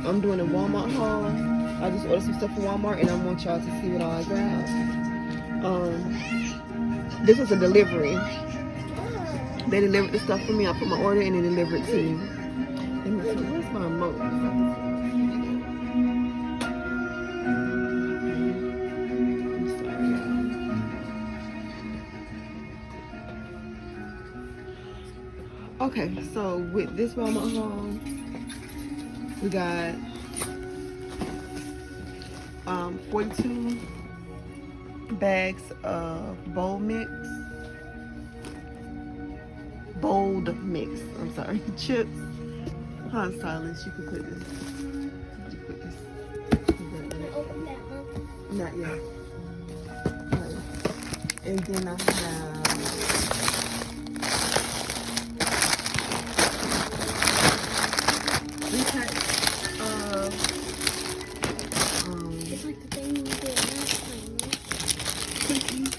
I'm doing a Walmart haul. I just ordered some stuff from Walmart, and I want y'all to see what all I grabbed. This was a delivery. They delivered the stuff for me. I put my order in and delivered it to me. Where's my remote? I'm sorry, y'all. Okay, so with this Walmart haul, we got 42 bags of bold mix, I'm sorry, chips. Huh, Silas, you can put this. You put this. Open that up. Not yet. Okay. And then I have 3 packs of It's like the thing we did last time, right? cookies,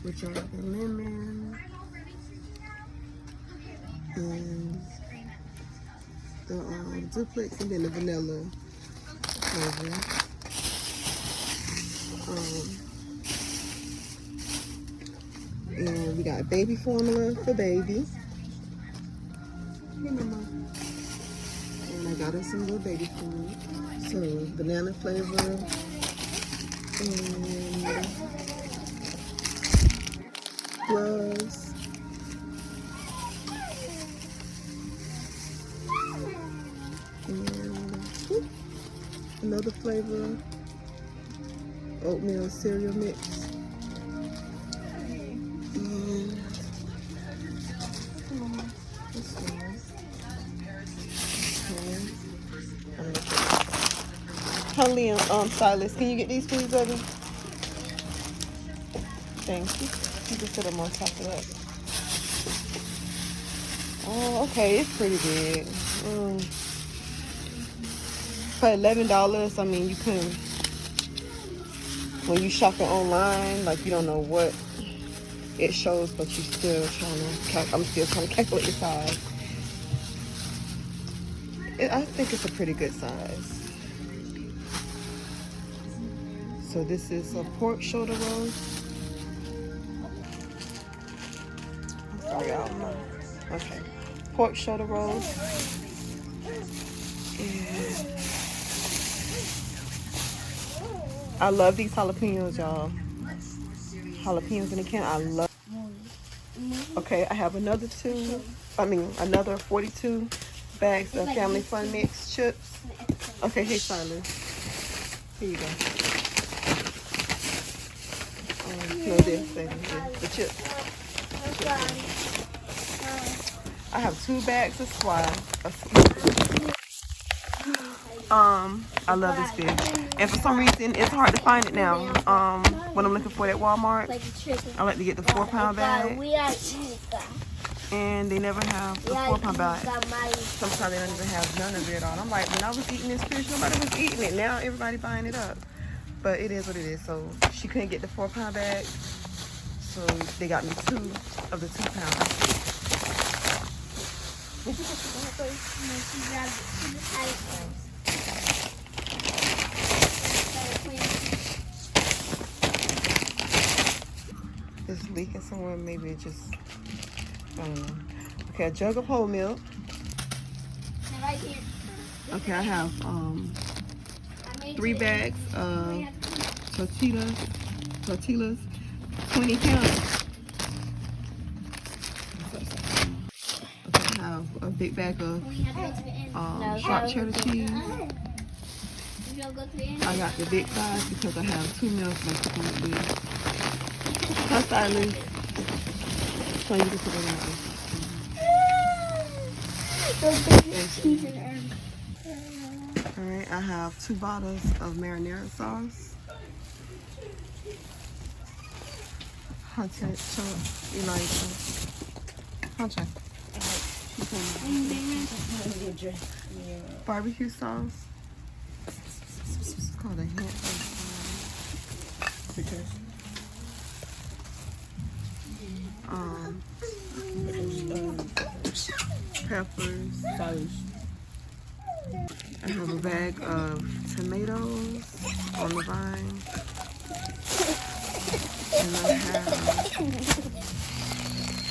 which are the lemon and the duplex, and then the vanilla flavor. And we got baby formula for baby. Here, Mama. And I got us some little baby food. So banana flavor and gloves. And another flavor, oatmeal cereal mix. Honey, Silas, can you get these please, baby? Thank you. You can put them on top of that. Oh, okay, it's pretty big. For $11, I mean, you can, when you shopping online, like you don't know what it shows, but you still I'm still trying to calculate the size. I think it's a pretty good size. So this is a pork shoulder roast. I'm sorry, y'all. Okay, pork shoulder roast. And I love these jalapenos, y'all. Jalapenos in a can. I love. Okay, I have another 42 bags of Family Fun Mix chips. Okay, hey Silas. Here you go. No, this, the chips. I have 2 bags of swag. I love this fish, and for some reason it's hard to find it now. When I'm looking for it at Walmart, I like to get the 4-pound bag, and they never have the 4-pound bag. Sometimes they don't even have none of it on. I'm like, when I was eating this fish, nobody was eating it. Now everybody buying it up, but it is what it is. So she couldn't get the 4-pound bag, so they got me 2 of the 2-pound. Did you put the bag place? No, she grabbed it. It's leaking somewhere, maybe it just, I don't know. Okay, a jug of whole milk. Right here. Okay, I have 3 bags of tortillas, 20 pounds. Okay, I have a big bag of sharp cheddar cheese. I got the big size because I have 2 meals left to eat with. Hi, Silas. So you can put it in. Alright, I have 2 bottles of marinara sauce. Hunter, Elijah. Hunter. Barbecue sauce. It's called a hint. peppers. Sauce. I have a bag of tomatoes on the vine. And I have,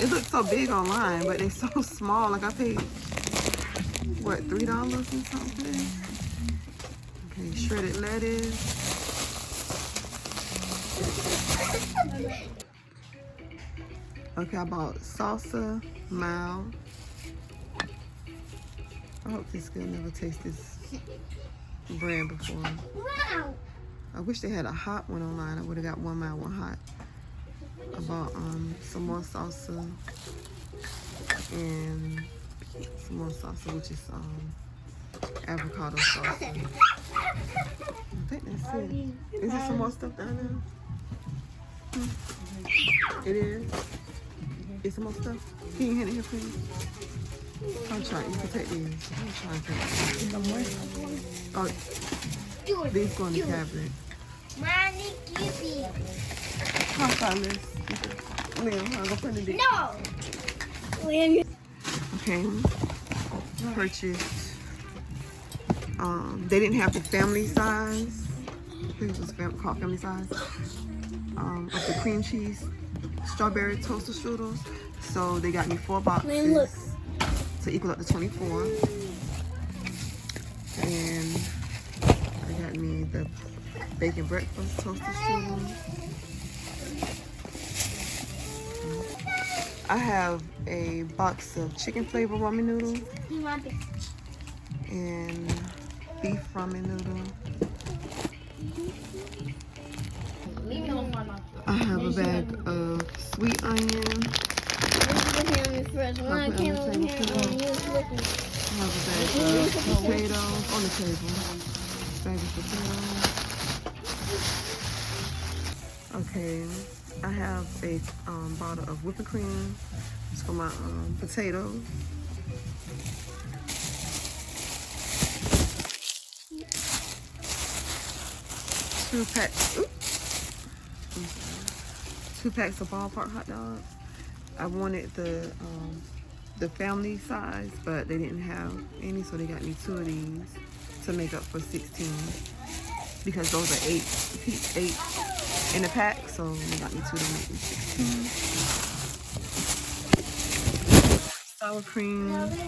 it looks so big online, but they're so small. Like I paid, what, $3 or something? Okay, shredded lettuce. Okay, I bought salsa, mild. I hope this girl never tasted this brand before. Wow. I wish they had a hot one online. I would have got one mild, one hot. I bought some more salsa and some more salsa, which is avocado salsa. I think that's it. Is there some more stuff down there? It is. Is some more stuff? Can you hand it here, please? I'm trying. You can take these. I'm trying to take these. Oh, these go in the cabinet. Mommy, give me. Crockpot list. Liam, I'm gonna put it in. No. Liam. Okay. Purchased. They didn't have the family size. I think it was called family size. Of the cream cheese strawberry toaster strudels. So they got me 4 boxes to equal up to 24. And they got me the bacon breakfast toaster strudels. I have a box of chicken flavor ramen noodles and beef ramen noodle. I have a bag of sweet onion. I have a bag of potatoes on the table. Bag of potatoes. Okay, I have a bottle of whipping cream. It's for my potatoes. Two packs of ballpark hot dogs. I wanted the family size, but they didn't have any, so they got me 2 of these to make up for 16. Because those are 8 in a pack, so they got me 2 to make me 16. Sour cream. No, it was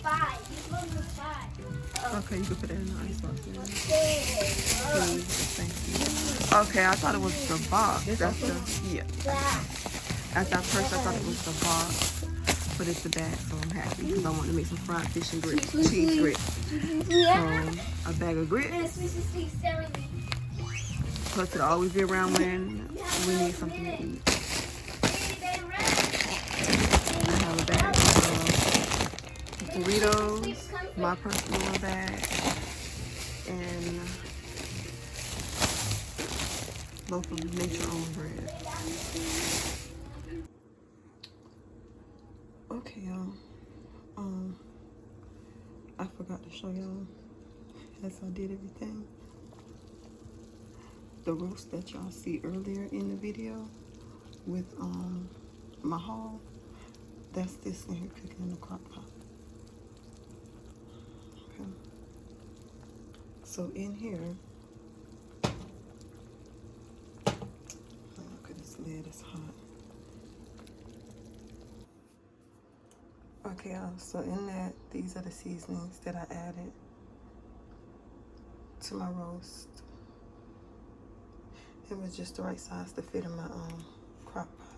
5. This one was 5. Okay, you can put it in the icebox. Please, thank you. Okay, I thought it was the box. That's the, yeah. After I first, I thought it was the box, but it's the bag, so I'm happy because I want to make some fried fish and grits, cheese grits. So, a bag of grits. Plus, it'll always be around when we need something to eat. I have a bag of Doritos, my personal bag, and loaf of nature-owned bread. Okay, y'all. I forgot to show y'all as I did everything. The roast that y'all see earlier in the video with my haul, that's this in here cooking in the crock pot. Okay. So in here, look at this lid, it's hot. Okay, so in that, these are the seasonings that I added to my roast. It was just the right size to fit in my crock pot.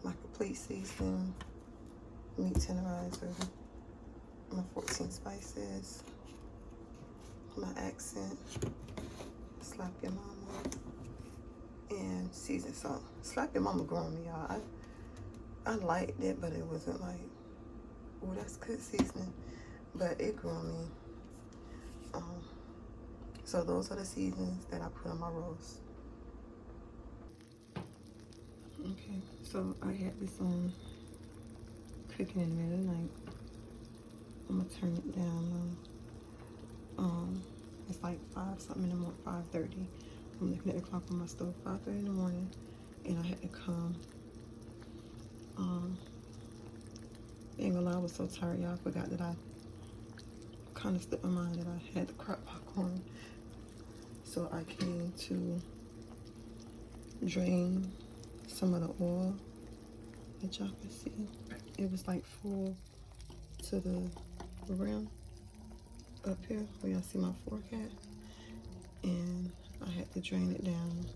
My complete seasoning, meat tenderizer, my 14 spices, my accent, slap your mama, and seasoned salt. Slap your mama growing me, y'all. I liked it, but it wasn't like, oh, that's good seasoning. But it grew on me. So those are the seasonings that I put on my roast. Okay, so I had this on cooking in the middle of the night. I'm gonna turn it down. It's like 5 something in the morning, 5:30. I'm looking at the clock on my stove, 5:30 in the morning, and I had to come. Ain't gonna lie, I was so tired, y'all. I forgot that I kind of slipped my mind that I had the Crockpot on. So I came to drain some of the oil that y'all can see. It was like full to the rim up here where y'all see my fork at. And I had to drain it down.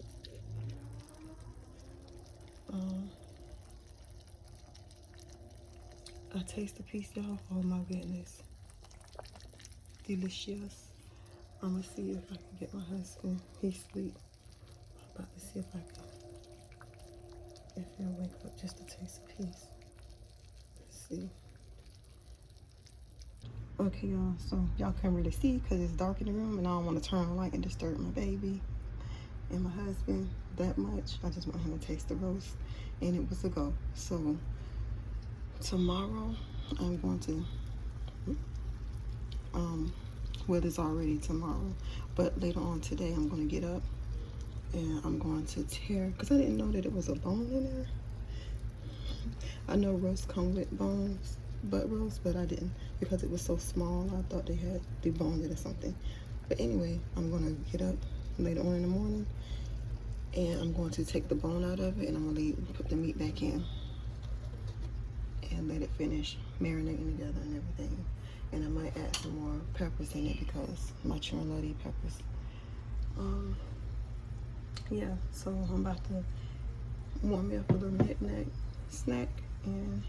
I taste a piece, y'all. Oh my goodness. Delicious. I'm gonna see if I can get my husband. He's asleep. I'm about to see if he'll wake up just to taste a piece. Let's see. Okay, y'all. So y'all can't really see because it's dark in the room, and I don't want to turn the light and disturb my baby and my husband that much. I just want him to taste the roast, and it was a go. So tomorrow I'm going to well, it's already tomorrow, but later on today I'm going to get up and I'm going to tear, because I didn't know that it was a bone in there. I know roasts come with bones, butt roast, but I didn't, because it was so small. I thought they had deboned it or something. But anyway, I'm going to get up later on in the morning and I'm going to take the bone out of it, and I'm going to put the meat back in and let it finish marinating together and everything. And I might add some more peppers in it because my children love to eat peppers. Yeah, so I'm about to warm me up a little knick-knack snack and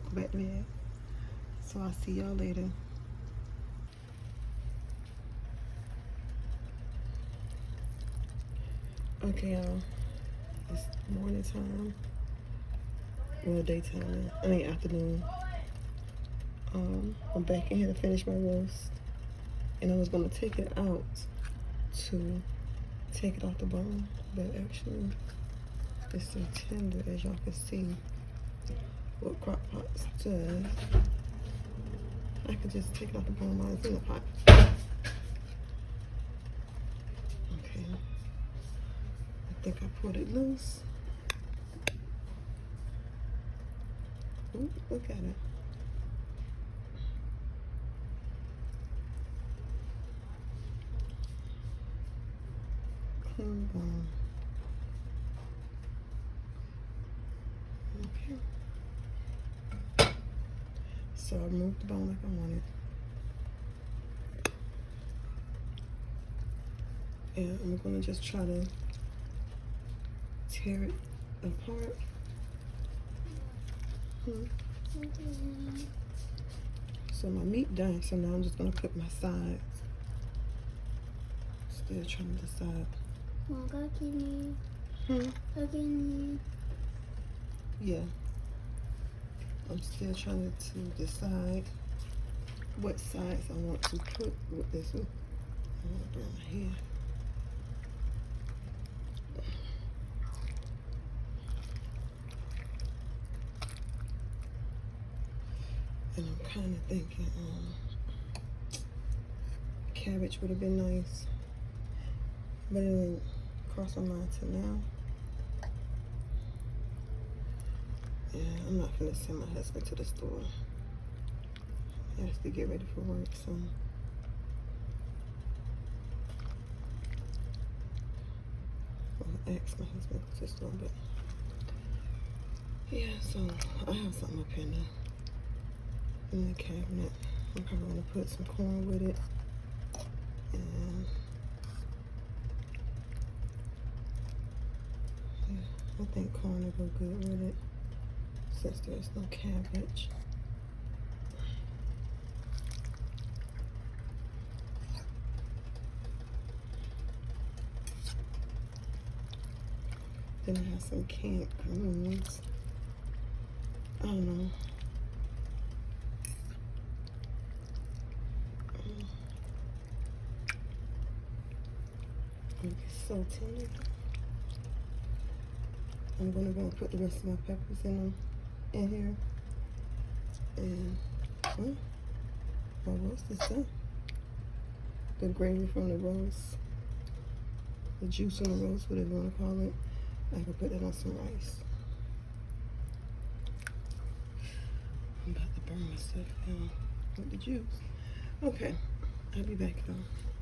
go back to bed. So I'll see y'all later. Okay, y'all, it's morning time. Well, daytime, I mean afternoon. I'm back in here to finish my roast, and I was gonna take it out to take it off the bone, but actually it's so tender, as y'all can see what Crockpot does. I could just take it off the bone while it's in the pot. Okay, I think I pulled it loose. Ooh, look at it. Clean bone. Okay. So I removed the bone like I wanted. And I'm gonna just try to tear it apart. So my meat done, so now I'm just gonna cook my sides. Still trying to decide. Yeah. I'm still trying to decide what sides I want to cook with this one. I'm gonna burn my hair. And I'm kind of thinking cabbage would have been nice, but it didn't cross my mind till now. Yeah, I'm not gonna send my husband to the store. He has to get ready for work, so I'll ask my husband to the store, but yeah, so I have something up here now in the cabinet. I'm probably gonna put some corn with it, and yeah, I think corn will go good with it since there's no cabbage. Then I have some canned greens. I don't know. It's so tender. I'm gonna put the rest of my peppers in here. And my roast is done. The gravy from the roast, the juice on the roast, whatever you want to call it. I can put that on some rice. I'm about to burn my stuff down with the juice. Okay, I'll be back though.